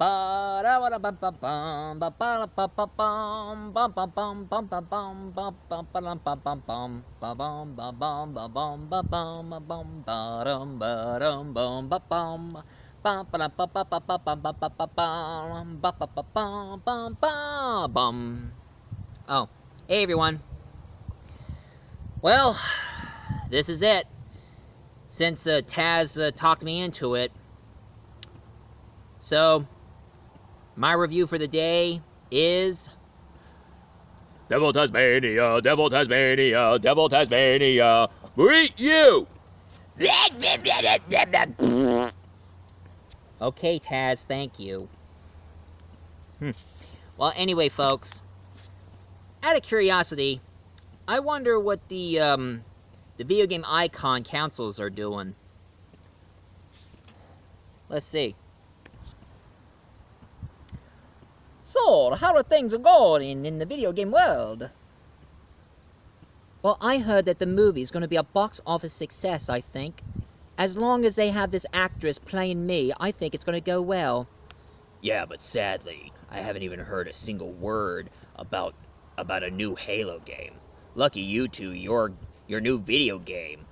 Oh, hey everyone. Well, this is it. Since Taz talked me into it. So, my review for the day is... Devil Tasmania, Devil Tasmania, Devil Tasmania, we eat you! Okay, Taz, thank you. Well, anyway, folks, out of curiosity, I wonder what the video game icon councils are doing. Let's see. So, how are things going in the video game world? Well, I heard that the movie's gonna be a box office success, I think. As long as they have this actress playing me, I think it's gonna go well. Yeah, but sadly, I haven't even heard a single word about a new Halo game. Lucky you two, your new video game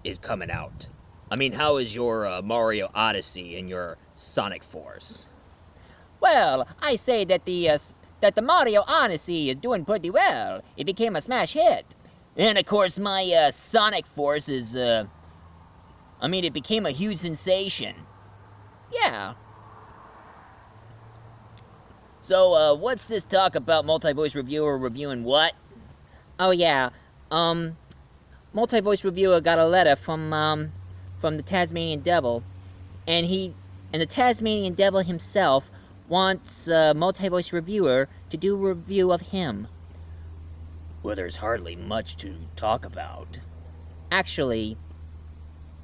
is coming out. I mean, how is your Mario Odyssey and your Sonic Force? Well, I say that the Mario Odyssey is doing pretty well. It became a smash hit. And of course, my Sonic Force is, I mean, it became a huge sensation. Yeah. So, what's this talk about Multi-Voice Reviewer reviewing what? Oh, yeah. Multi-Voice Reviewer got a letter from the Tasmanian Devil. And the Tasmanian Devil himself wants Multi-Voice Reviewer to do a review of him. Well, there's hardly much to talk about. Actually,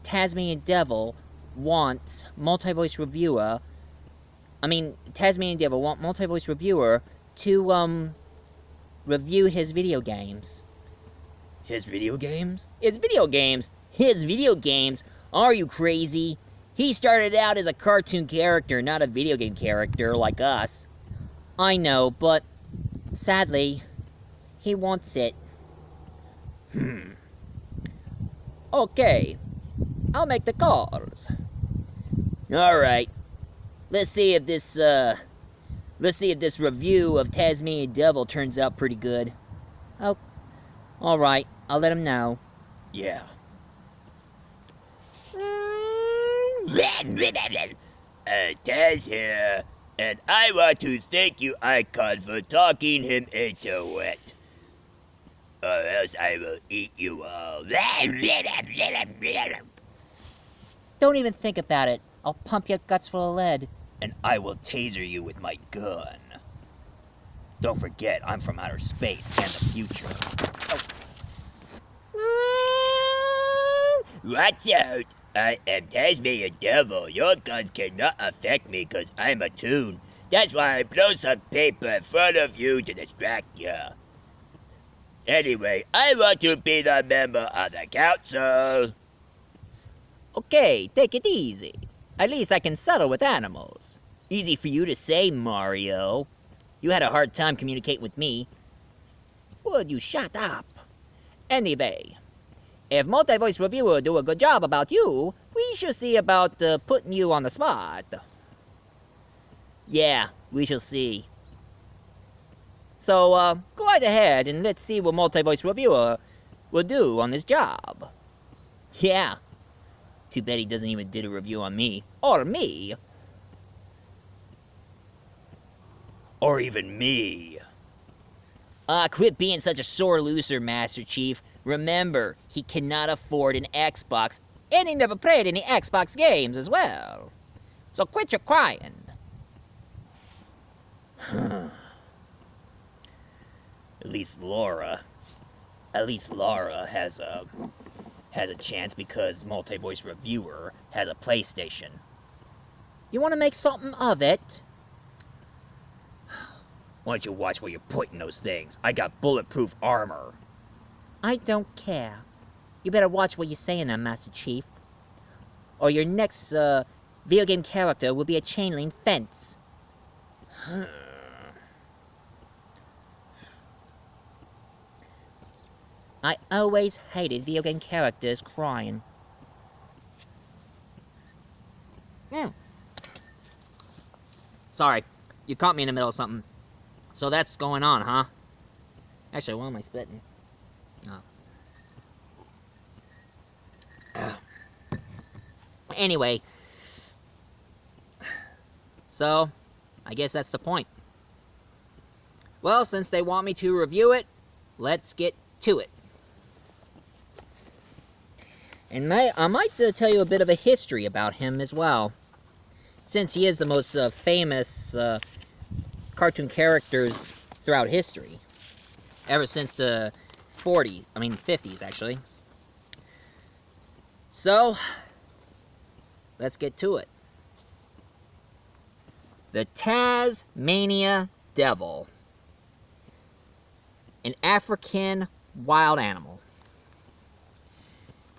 Tasmanian Devil wants Multi-Voice Reviewer... Tasmanian Devil wants Multi-Voice Reviewer to, review his video games. His video games? His video games? His video games? Are you crazy? He started out as a cartoon character, not a video game character like us. I know, but sadly, he wants it. Okay, I'll make the calls. Alright, let's see if this review of Tasmanian Devil turns out pretty good. Oh, alright, I'll let him know. Yeah. Taz here, and I want to thank you, Icon, for talking him into it. Or else I will eat you all. Don't even think about it. I'll pump your guts full of lead. And I will taser you with my gun. Don't forget, I'm from outer space and the future. Oh. Watch out! I am Taz-Mania Devil. Your guns cannot affect me because I'm a tune. That's why I blow some paper in front of you to distract you. Anyway, I want to be the member of the council. Okay, take it easy. At least I can settle with animals. Easy for you to say, Mario. You had a hard time communicating with me. Would you shut up? Anyway, if Multi-Voice Reviewer do a good job about you, we shall see about putting you on the spot. Yeah, we shall see. So, go right ahead and let's see what Multi-Voice Reviewer will do on this job. Yeah. Too bad he doesn't even did a review on me. Or me. Or even me. Quit being such a sore loser, Master Chief. Remember, he cannot afford an Xbox, and he never played any Xbox games as well. So quit your crying. At least Laura has a chance because Multi-Voice Reviewer has a PlayStation. You want to make something of it? Why don't you watch where you're putting those things? I got bulletproof armor. I don't care. You better watch what you're saying there, Master Chief. Or your next, video game character will be a chain link fence. I always hated video game characters crying. Sorry, you caught me in the middle of something. So that's going on, huh? Actually, why am I spitting? Oh. Anyway. So, I guess that's the point. Well, since they want me to review it, let's get to it. And I might tell you a bit of a history about him as well. Since he is the most famous cartoon characters throughout history. Ever since the 50s actually. So, let's get to it. The Tasmania Devil. An African wild animal.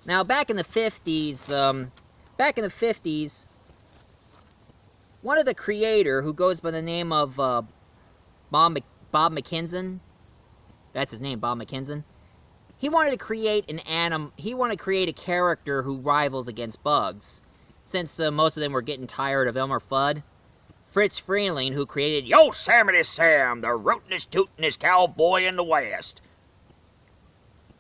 Now, back in the 50s, one of the creator, who goes by the name of Bob McKinson, that's his name, Bob McKinson, he wanted to create a character who rivals against bugs. Since most of them were getting tired of Elmer Fudd, Fritz Freeling, who created Yosemite Sam, the rootin'est tootin'est cowboy in the West.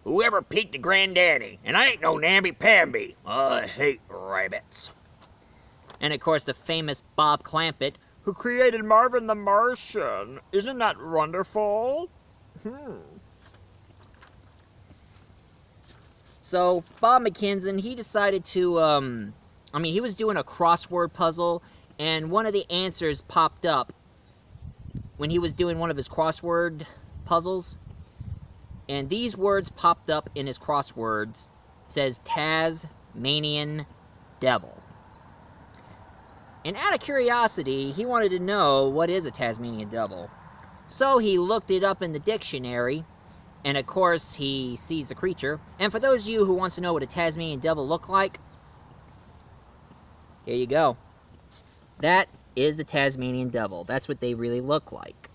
Whoever peeked the granddaddy, and I ain't no namby-pamby. I hate rabbits. And of course the famous Bob Clampett, who created Marvin the Martian. Isn't that wonderful? So, Bob McKinson, he decided to, he was doing a crossword puzzle, and one of the answers popped up when he was doing one of his crossword puzzles. And these words popped up in his crosswords. Says Tasmanian Devil. And out of curiosity, he wanted to know what is a Tasmanian Devil. So he looked it up in the dictionary. And of course, he sees the creature. And for those of you who wants to know what a Tasmanian Devil look like, here you go. That is the Tasmanian Devil. That's what they really look like.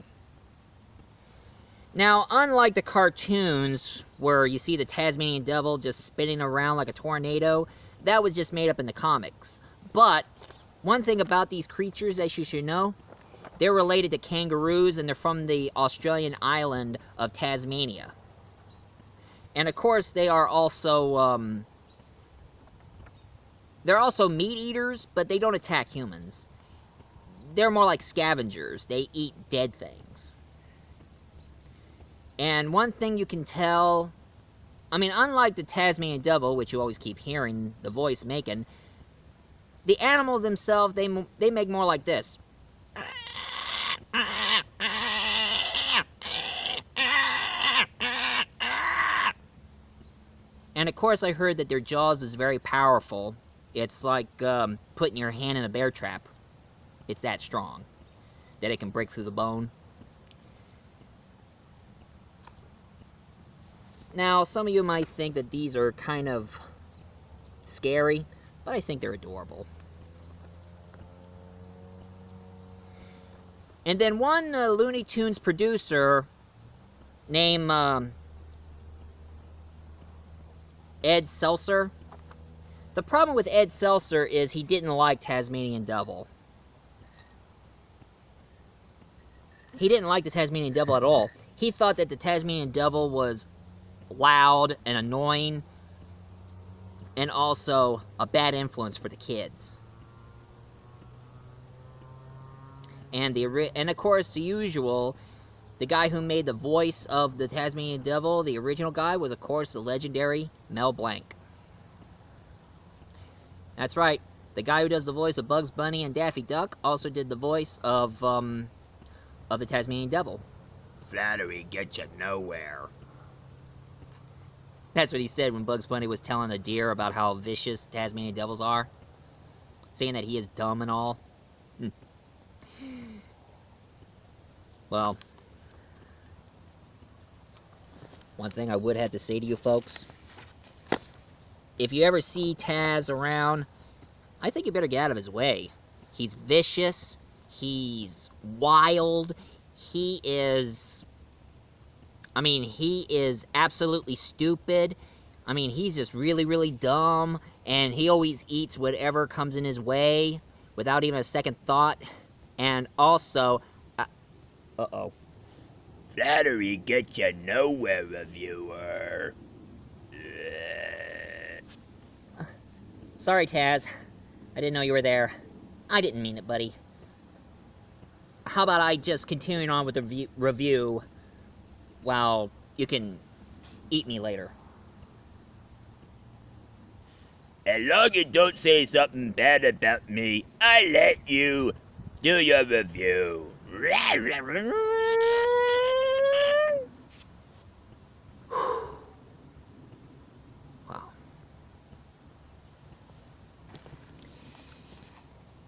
Now, unlike the cartoons, where you see the Tasmanian Devil just spinning around like a tornado, that was just made up in the comics. But, one thing about these creatures that you should know, they're related to kangaroos, and they're from the Australian island of Tasmania. And of course, they are also, they're also meat eaters, but they don't attack humans. They're more like scavengers. They eat dead things. And one thing you can tell, unlike the Tasmanian Devil, which you always keep hearing the voice making, the animals themselves, they make more like this. And of course, I heard that their jaws is very powerful. It's like putting your hand in a bear trap. It's that strong, that it can break through the bone. Now, some of you might think that these are kind of scary, but I think they're adorable. And then one Looney Tunes producer named Ed Seltzer. The problem with Ed Seltzer is he didn't like Tasmanian Devil. He didn't like the Tasmanian Devil at all. He thought that the Tasmanian Devil was loud and annoying, and also a bad influence for the kids. And of course, the usual, the guy who made the voice of the Tasmanian Devil, the original guy, was of course the legendary Mel Blanc. That's right, the guy who does the voice of Bugs Bunny and Daffy Duck also did the voice of the Tasmanian Devil. Flattery gets you nowhere. That's what he said when Bugs Bunny was telling a deer about how vicious Tasmanian Devils are. Saying that he is dumb and all. Well, one thing I would have to say to you folks, if you ever see Taz around, I think you better get out of his way. He's vicious, he's wild. He is absolutely stupid. I mean, he's just really, really dumb, and he always eats whatever comes in his way without even a second thought. And also, uh-oh. Flattery gets you nowhere, reviewer. Sorry, Taz. I didn't know you were there. I didn't mean it, buddy. How about I just continue on with the review while you can eat me later? As long as you don't say something bad about me, I let you do your review. Wow.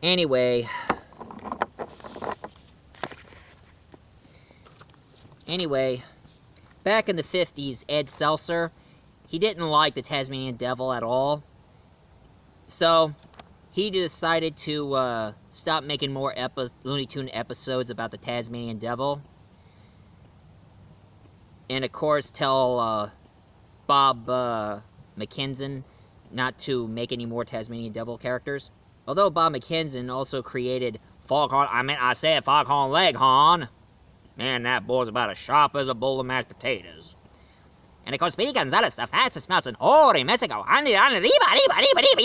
Anyway, back in the 50s, Ed Seltzer, he didn't like the Tasmanian Devil at all. So, he decided to stop making more Looney Tune episodes about the Tasmanian Devil. And of course, tell Bob McKenzie not to make any more Tasmanian Devil characters. Although Bob McKenzie also created Foghorn Leghorn. Man, that boy's about as sharp as a bowl of mashed potatoes. And of course, Speedy Gonzales, the fastest mouse in all of Mexico. Yeehaw!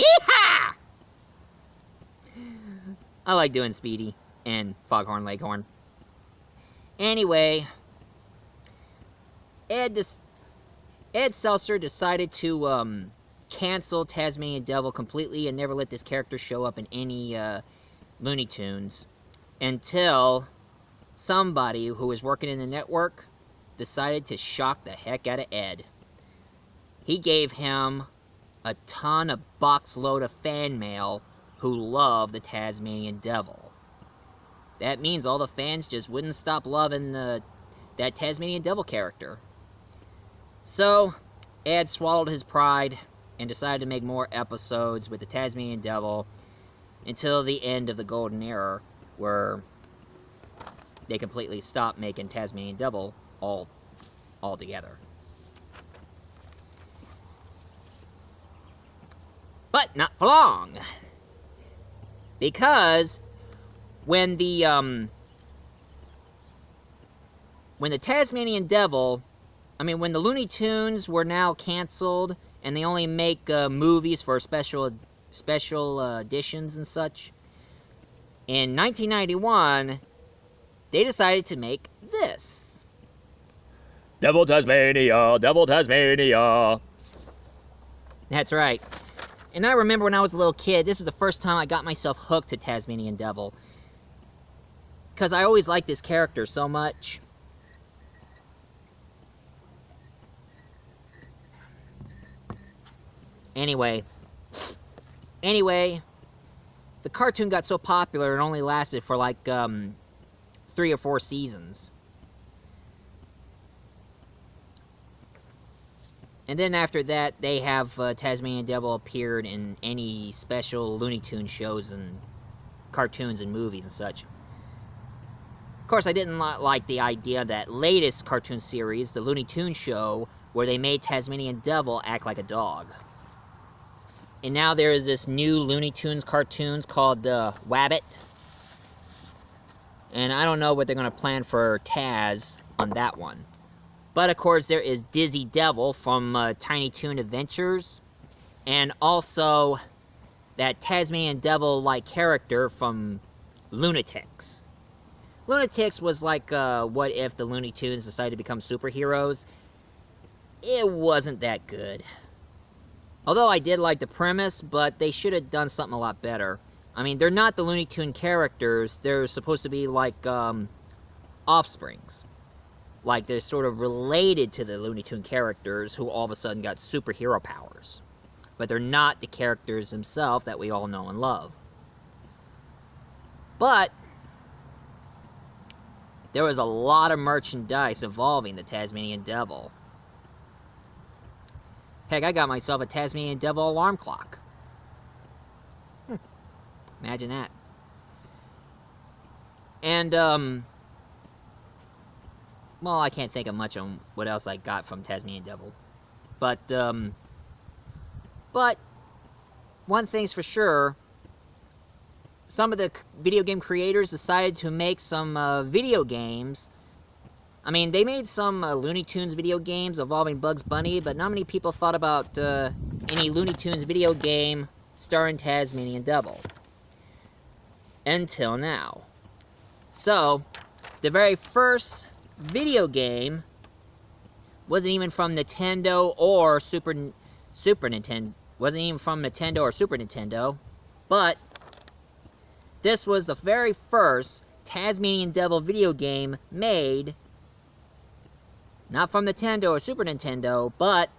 I like doing Speedy and Foghorn Leghorn. Anyway, Ed Seltzer decided to cancel Tasmanian Devil completely and never let this character show up in any Looney Tunes until somebody who was working in the network decided to shock the heck out of Ed. He gave him a ton of boxload of fan mail who love the Tasmanian Devil. That means all the fans just wouldn't stop loving that Tasmanian Devil character. So, Ed swallowed his pride and decided to make more episodes with the Tasmanian Devil until the end of the Golden Era, where they completely stopped making Tasmanian Devil altogether. But not for long, because when the Tasmanian Devil, when the Looney Tunes were now canceled and they only make movies for special editions and such, in 1991 they decided to make this. Devil Tasmania, Devil Tasmania. That's right. And I remember when I was a little kid, this is the first time I got myself hooked to Tasmanian Devil. Because I always liked this character so much. Anyway, the cartoon got so popular it only lasted for like 3 or 4 seasons. And then after that, they have Tasmanian Devil appeared in any special Looney Tunes shows and cartoons and movies and such. Of course, I didn't like the idea that latest cartoon series, the Looney Tunes show, where they made Tasmanian Devil act like a dog. And now there is this new Looney Tunes cartoons called Wabbit. And I don't know what they're going to plan for Taz on that one. But of course there is Dizzy Devil from Tiny Toon Adventures. And also that Tasmanian Devil-like character from Lunatics. Lunatics was like, what if the Looney Tunes decided to become superheroes? It wasn't that good. Although I did like the premise, but they should have done something a lot better. They're not the Looney Tune characters. They're supposed to be like, offsprings. Like, they're sort of related to the Looney Tune characters who all of a sudden got superhero powers. But they're not the characters themselves that we all know and love. But there was a lot of merchandise involving the Tasmanian Devil. Heck, I got myself a Tasmanian Devil alarm clock. Imagine that. And, well, I can't think of much on what else I got from Tasmanian Devil. But one thing's for sure, some of the video game creators decided to make some video games. I mean, they made some Looney Tunes video games involving Bugs Bunny, but not many people thought about any Looney Tunes video game starring Tasmanian Devil. Until now. So, the very first video game wasn't even from Nintendo or Super Nintendo. Wasn't even from Nintendo or Super Nintendo, but this was the very first Tasmanian Devil video game made, not from Nintendo or Super Nintendo, but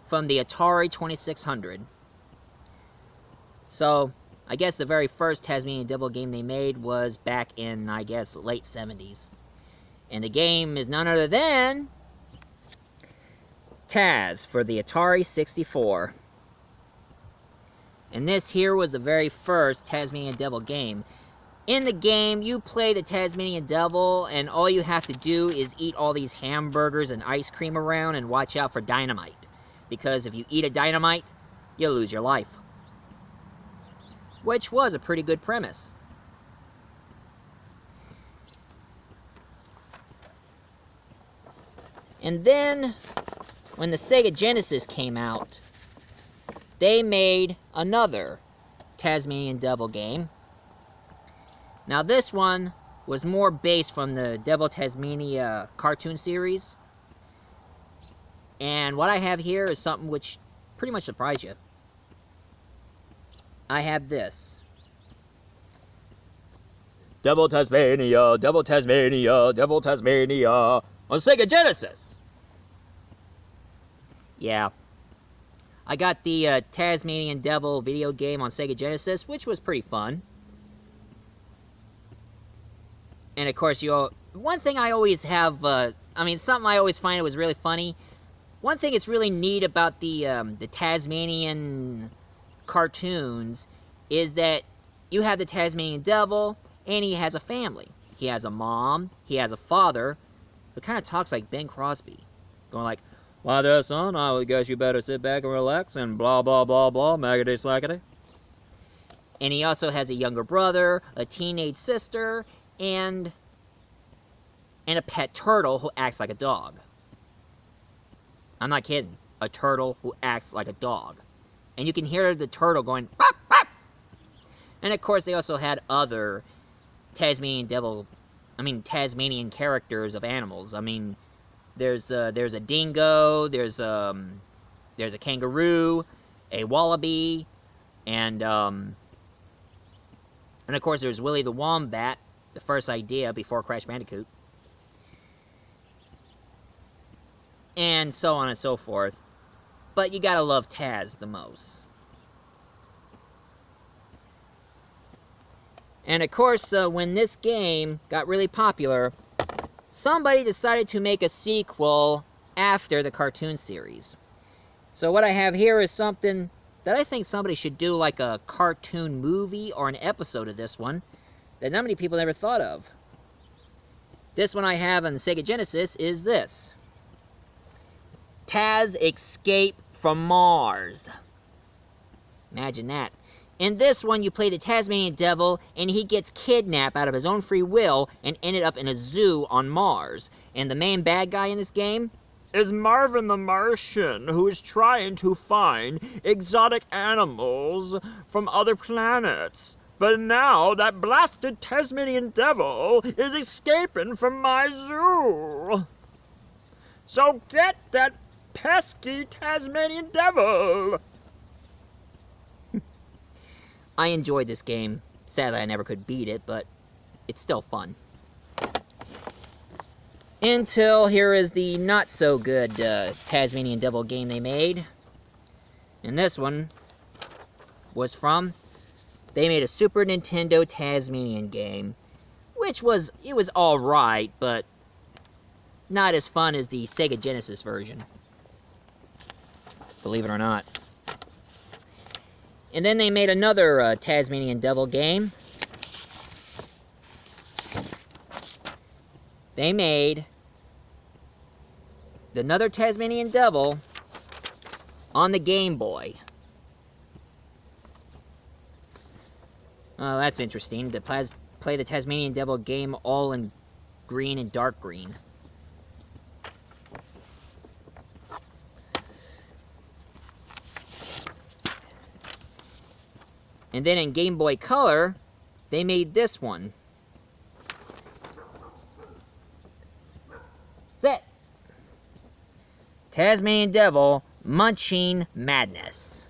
from the Atari 2600. So, I guess the very first Tasmanian Devil game they made was back in, I guess, late 70s. And the game is none other than Taz for the Atari 64. And this here was the very first Tasmanian Devil game. In the game, you play the Tasmanian Devil, and all you have to do is eat all these hamburgers and ice cream around and watch out for dynamite. Because if you eat a dynamite, you'll lose your life. Which was a pretty good premise. And then, when the Sega Genesis came out, they made another Tasmanian Devil game. Now this one was more based from the Devil Tasmania cartoon series. And what I have here is something which pretty much surprised you. I have this. Devil Tasmania, Devil Tasmania, Devil Tasmania on Sega Genesis. Yeah. I got the Tasmanian Devil video game on Sega Genesis, which was pretty fun. And of course, one thing I always have, something I always find was really funny. One thing that's really neat about the Tasmanian cartoons is that you have the Tasmanian Devil, and he has a family. He has a mom, he has a father, who kind of talks like Ben Crosby. Going like, "Why there, son, I guess you better sit back and relax and blah, blah, blah, blah, maggity slackety." And he also has a younger brother, a teenage sister, and a pet turtle who acts like a dog. I'm not kidding. A turtle who acts like a dog. And you can hear the turtle going, "Bop, bop." And of course, they also had other Tasmanian characters of animals. I mean, there's a dingo, there's a kangaroo, a wallaby, and of course there's Willie the Wombat, the first idea before Crash Bandicoot. And so on and so forth. But you gotta love Taz the most. And of course, when this game got really popular, somebody decided to make a sequel after the cartoon series. So what I have here is something that I think somebody should do, like a cartoon movie or an episode of this one that not many people ever thought of. This one I have on the Sega Genesis is this. Taz Escape from Mars. Imagine that. In this one, you play the Tasmanian Devil, and he gets kidnapped out of his own free will and ended up in a zoo on Mars. And the main bad guy in this game Is Marvin the Martian, who is trying to find exotic animals from other planets. But now that blasted Tasmanian Devil is escaping from my zoo. So get that pesky Tasmanian Devil! I enjoyed this game. Sadly, I never could beat it, but it's still fun. Until here is the not-so-good Tasmanian Devil game they made. And this one was from... They made a Super Nintendo Tasmanian game, which was alright, but not as fun as the Sega Genesis version. Believe it or not. And then they made another Tasmanian Devil game. they made another Tasmanian Devil on the Game Boy. Oh, that's interesting. To play the Tasmanian Devil game all in green and dark green. And then in Game Boy Color, they made this one. Set. Tasmanian Devil Munching Madness.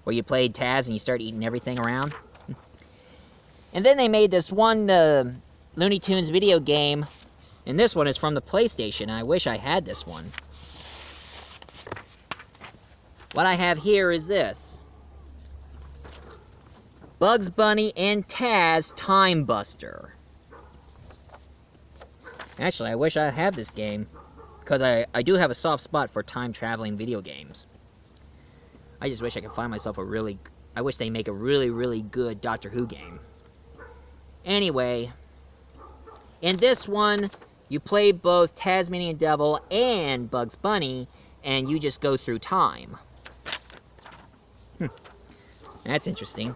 Where you played Taz and you start eating everything around. And then they made this one Looney Tunes video game. And this one is from the PlayStation. I wish I had this one. What I have here is this. Bugs Bunny and Taz Time Buster. Actually, I wish I had this game. Because I do have a soft spot for time-traveling video games. I just wish I could find myself I wish they make a really, really good Doctor Who game. Anyway, in this one, you play both Tasmanian Devil and Bugs Bunny, and you just go through time. That's interesting.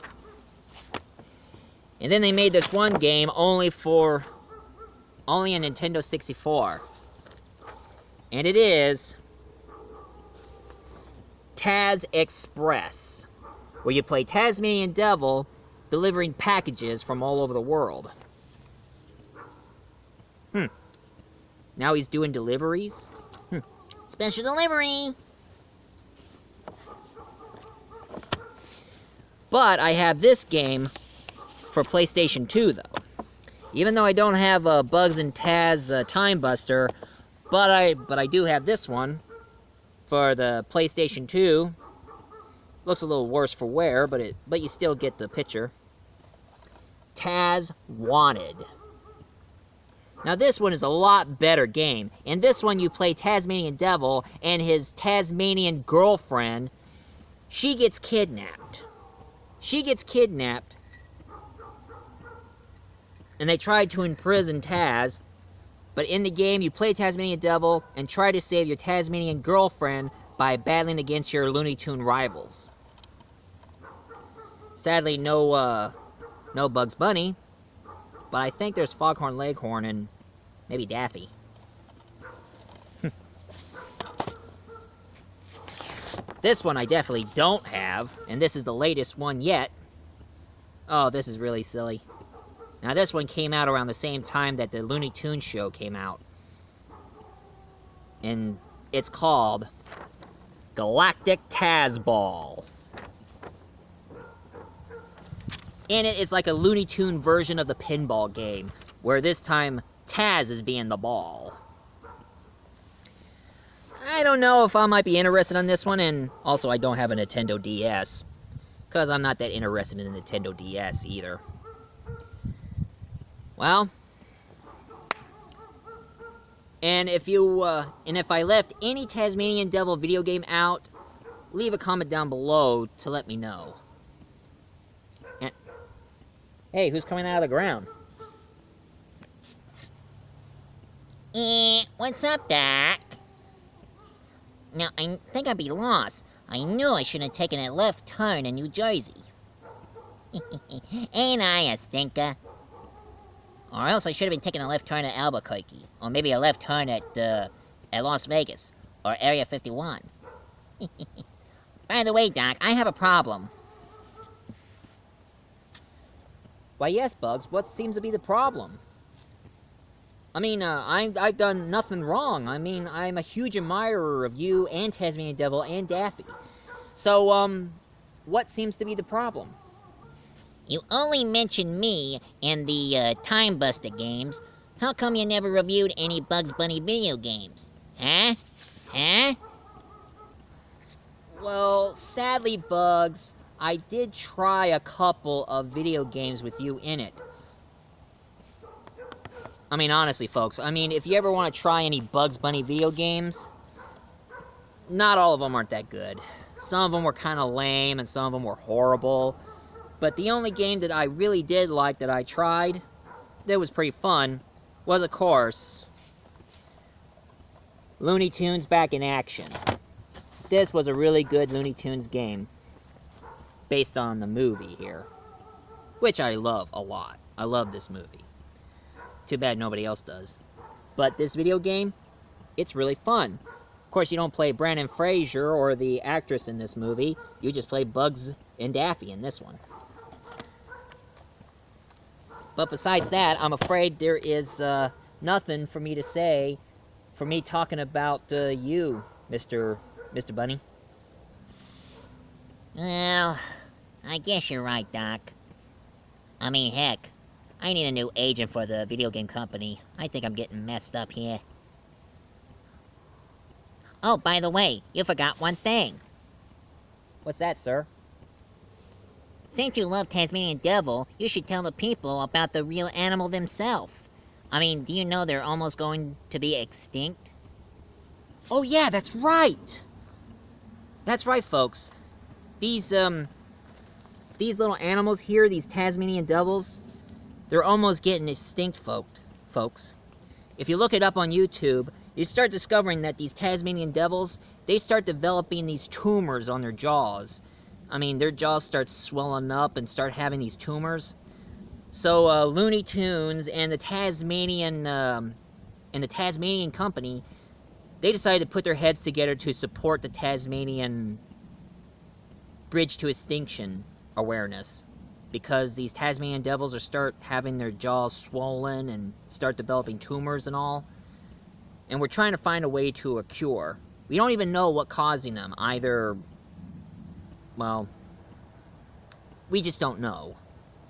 And then they made this one game only a Nintendo 64. And it is Taz Express, where you play Tasmanian Devil delivering packages from all over the world. Now he's doing deliveries? Special delivery! But I have this game for PlayStation 2, though. Even though I don't have Bugs and Taz Time Buster, but I do have this one for the PlayStation 2. Looks a little worse for wear, but you still get the picture. Taz Wanted. Now this one is a lot better game. In this one you play Tasmanian Devil and his Tasmanian girlfriend. She gets kidnapped. And they tried to imprison Taz. But in the game, you play Tasmanian Devil and try to save your Tasmanian girlfriend by battling against your Looney Tune rivals. Sadly, no Bugs Bunny. But I think there's Foghorn Leghorn and maybe Daffy. This one I definitely don't have, and this is the latest one yet. Oh, this is really silly. Now this one came out around the same time that the Looney Tunes show came out. And it's called Galactic Taz Ball. In it, it's like a Looney Tune version of the pinball game, where this time Taz is being the ball. I don't know if I might be interested in this one, and also I don't have a Nintendo DS, because I'm not that interested in the Nintendo DS either. Well, and if I left any Tasmanian Devil video game out, leave a comment down below to let me know. And, hey, who's coming out of the ground? What's up, Doc? Now, I think I'd be lost. I knew I shouldn't have taken a left turn in New Jersey. Ain't I a stinker? Or else I should have been taking a left turn at Albuquerque. Or maybe a left turn at Las Vegas. Or Area 51. By the way, Doc, I have a problem. Why, yes, Bugs, what seems to be the problem? I mean, I've done nothing wrong. I mean, I'm a huge admirer of you and Tasmanian Devil and Daffy. So, what seems to be the problem? You only mentioned me in the Time Buster games. How come you never reviewed any Bugs Bunny video games? Huh? Huh? Well, sadly, Bugs, I did try a couple of video games with you in it. I mean, honestly, folks, I mean, if you ever want to try any Bugs Bunny video games, not all of them aren't that good. Some of them were kind of lame, and some of them were horrible. But the only game that I really did like that I tried, that was pretty fun, was, of course, Looney Tunes back in action. This was a really good Looney Tunes game based on the movie here, which I love a lot. I love this movie. Too bad nobody else does. But this video game, it's really fun. Of course, you don't play Brandon Fraser or the actress in this movie. You just play Bugs and Daffy in this one. But besides that, I'm afraid there is nothing for me to say for me talking about you, Mr. Bunny. Well, I guess you're right, Doc. I mean, heck, I need a new agent for the video game company. I think I'm getting messed up here. Oh, by the way, you forgot one thing. What's that, sir? Since you love Tasmanian Devil, you should tell the people about the real animal themselves. I mean, do you know they're almost going to be extinct? Oh yeah, that's right! That's right, folks. These little animals here, these Tasmanian Devils, they're almost getting extinct, folks. If you look it up on YouTube, you start discovering that these Tasmanian Devils, they start developing these tumors on their jaws. I mean, their jaws start swelling up and start having these tumors. So, Looney Tunes and the Tasmanian company, they decided to put their heads together to support the Tasmanian Bridge to Extinction awareness. Because these Tasmanian Devils are start having their jaws swollen and start developing tumors and all. And we're trying to find a way to a cure. We don't even know what causing them. Either, well, we just don't know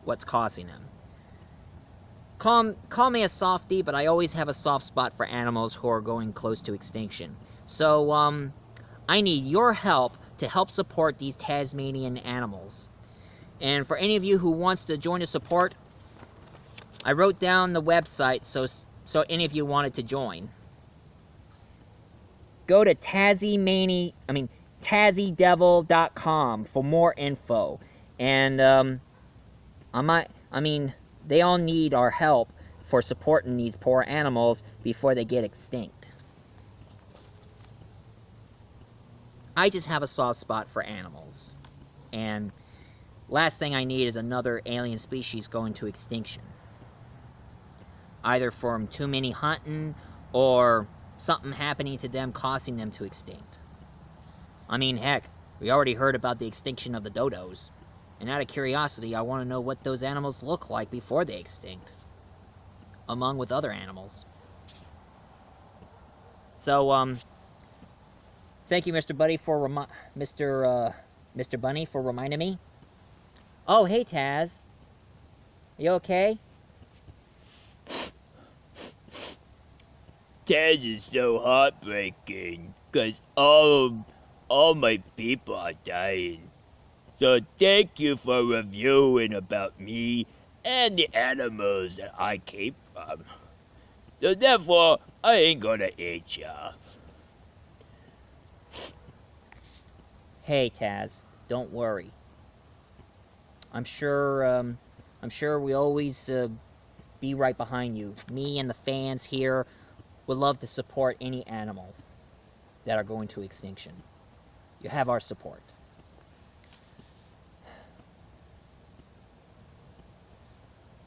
what's causing them. Call me a softie, but I always have a soft spot for animals who are going close to extinction. So, I need your help to help support these Tasmanian animals. And for any of you who wants to join the support, I wrote down the website so any of you wanted to join. Go to TazzyDevil.com for more info. And they all need our help for supporting these poor animals before they get extinct. I just have a soft spot for animals. And last thing I need is another alien species going to extinction. Either from too many hunting or something happening to them causing them to extinct. I mean, heck, we already heard about the extinction of the dodos. And out of curiosity, I want to know what those animals look like before they extinct. Among with other animals. So, thank you, Mr. Bunny, for Mr. Bunny for reminding me. Oh, hey, Taz. You okay? Taz is so heartbreaking, 'cause all my people are dying. So thank you for reviewing about me and the animals that I came from. So therefore, I ain't gonna eat ya. Hey, Taz, don't worry. I'm sure we always be right behind you. Me and the fans here would love to support any animal that are going to extinction. You have our support.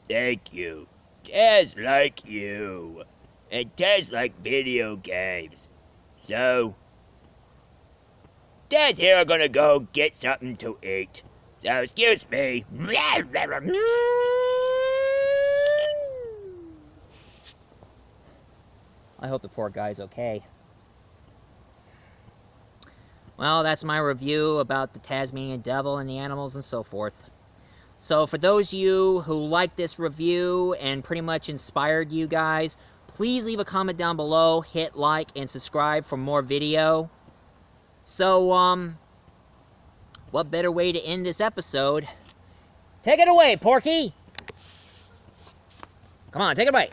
Thank you. Taz like you. And Taz like video games. So, Taz here are gonna go get something to eat. So, excuse me. I hope the poor guy's okay. Well, that's my review about the Tasmanian Devil and the animals and so forth. So for those of you who like this review and pretty much inspired you guys, please leave a comment down below, hit like, and subscribe for more video. So, what better way to end this episode? Take it away, Porky! Come on, take it away!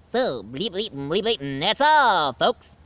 So, bleep bleep bleep bleep, and that's all, folks.